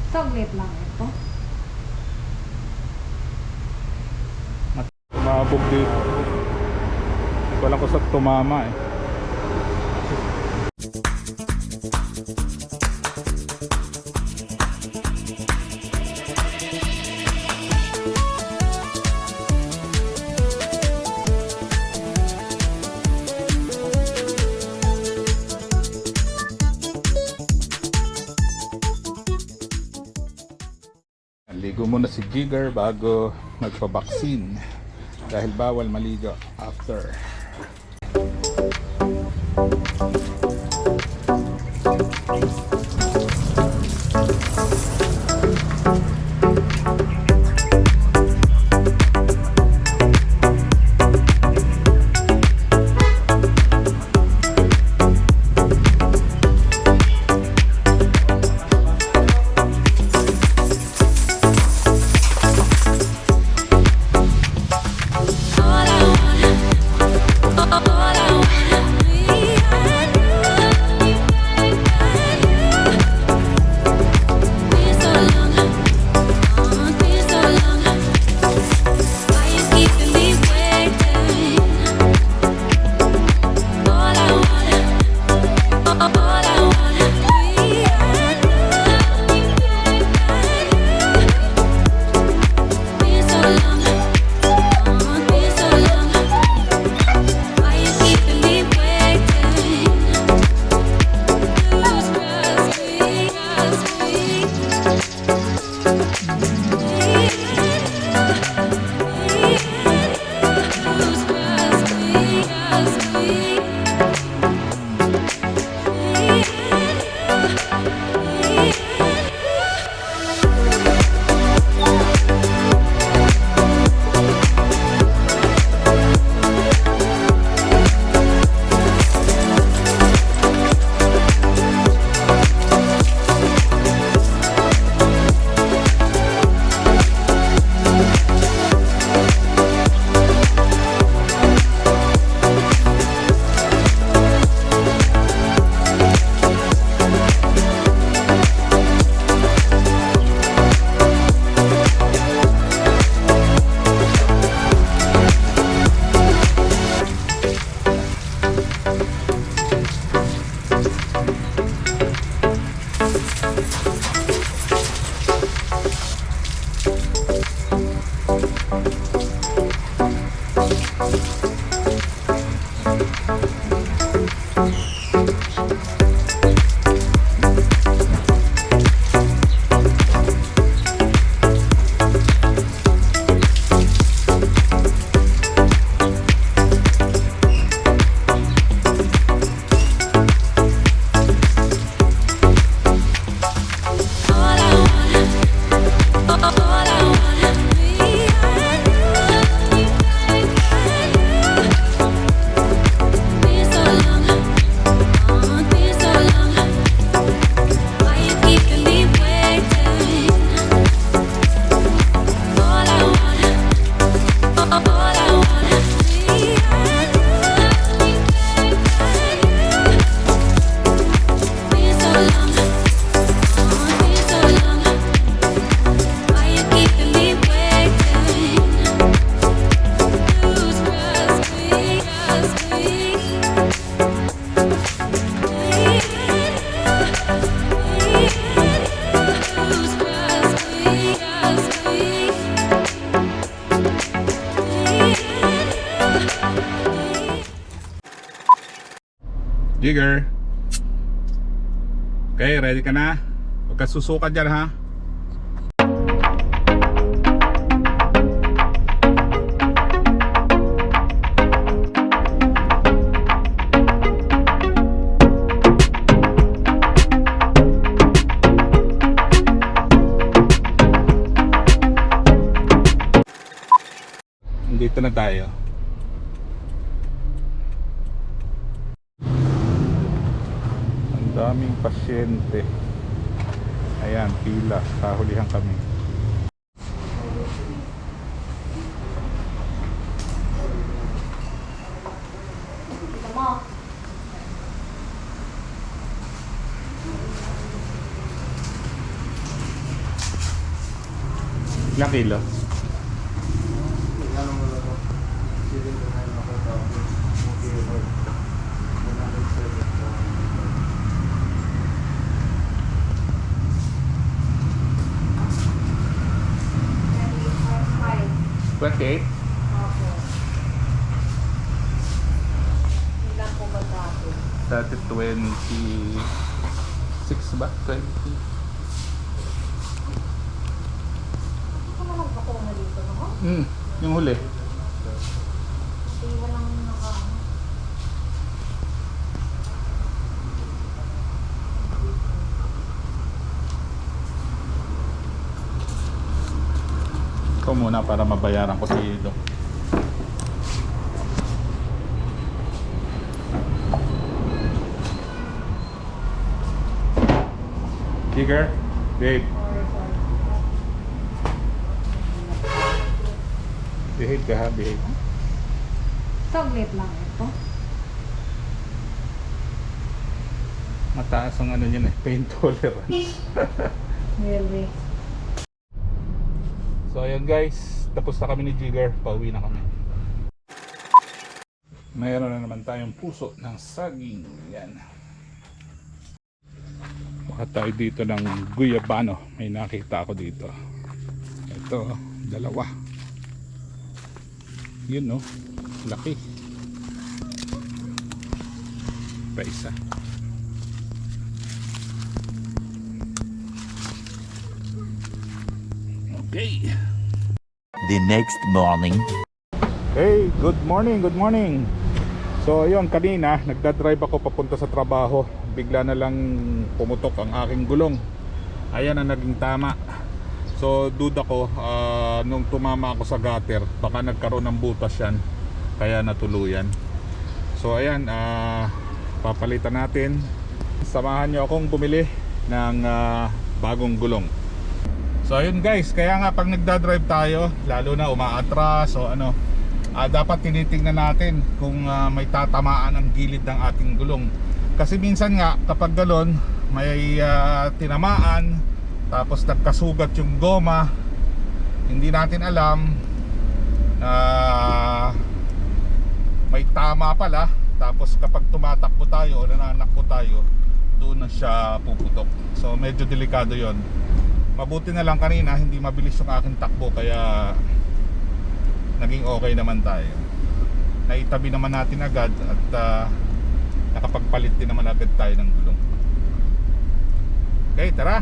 Saglit lang ito. Sumabog dito. Hindi ko alam kung saan tumama eh. Ligo muna si Jigger bago magpa-vaccine dahil bawal maligo after. Jigger. Okay, ready ka na? Huwag ka susuka dyan ha. Dito na tayo. Daming pasyente. Ayan, pila. Kahulihan kami. Ilang kilo? $28? Opo. Ilan po ba dati? Dati 26 ba? 20? Ito naman pa ko na dito, no? Yung huli. Hindi walang naka... Ito muna para mabayaran ko si Ido. Jigger, babe. Behave ka ha, behave. Saglit lang ito. Mataas ang ano niyan eh, pain tolerance. Really? So ayan guys, tapos na kami ni Jigger, pauwi na kami. Mayroon na naman tayong puso ng saging. Yan. Baka tayo dito ng guyabano. May nakita ako dito. Ito, dalawa. Yun no, laki. Pa isa. Okay. The next morning. Hey, good morning, good morning. So ayun, kanina nagdadrive ako papunta sa trabaho. Bigla na lang pumutok ang aking gulong. Ayan ang naging tama. So duda ko, nung tumama ako sa gutter, baka nagkaroon ng butas yan, kaya natuluyan. So ayan, papalitan natin. Samahan nyo akong bumili ng bagong gulong. So ayun guys, kaya nga pag nagdadrive tayo, lalo na umaatras o ano, dapat tinitingnan natin kung may tatamaan ang gilid ng ating gulong. Kasi minsan nga kapag galon may tinamaan, tapos nagkasugat yung goma, hindi natin alam na may tama pala. Tapos kapag tumatakbo tayo o nananakbo tayo, doon na siya puputok. So medyo delikado yon. Mabuti na lang kanina hindi mabilis yung aking takbo, kaya naging okay naman tayo. Naitabi naman natin agad at nakapagpalit din naman agad tayo ng gulong. Okay, tara!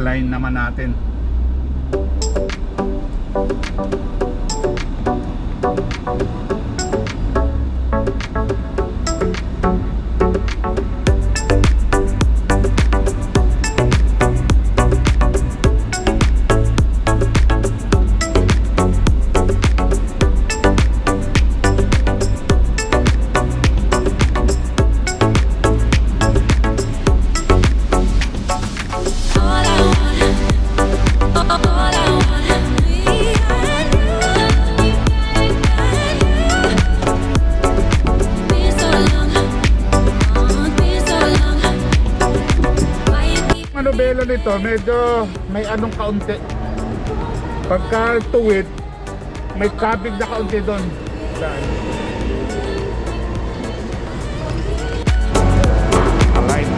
ika-line naman natin. Ano belo nito, medyo may anong kaunti. Pagka tuwid, may kabig na kaunti doon. Saan? Alright.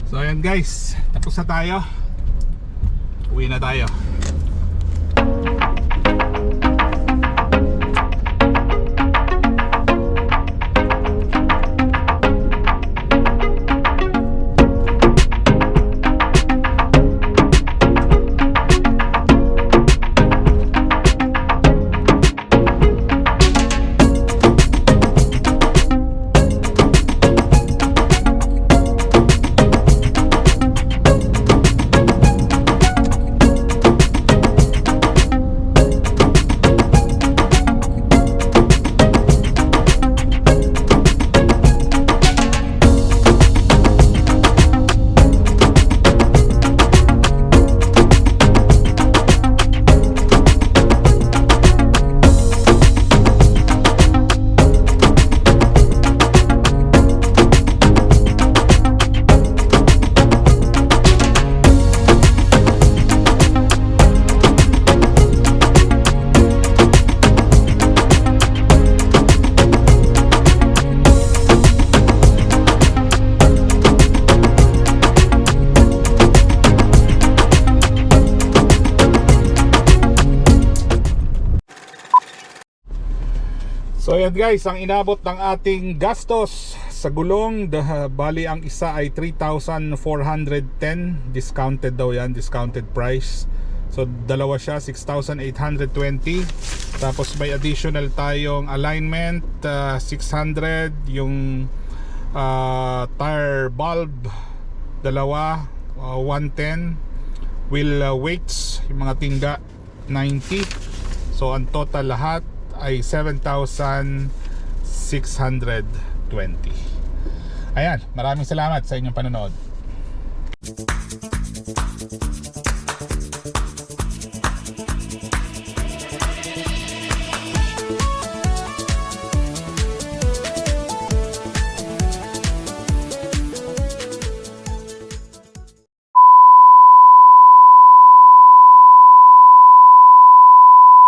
So ayan guys, tapos na tayo. Uwi na tayo. So yan guys, ang inabot ng ating gastos sa gulong, bali ang isa ay 3,410. Discounted daw yan, discounted price. So dalawa siya, 6,820. Tapos may additional tayong alignment, 600. Yung tire bulb, dalawa, 110. Wheel weights, yung mga tingga, 90. So ang total lahat ay 7,620. Ayan, maraming salamat sa inyong panonood.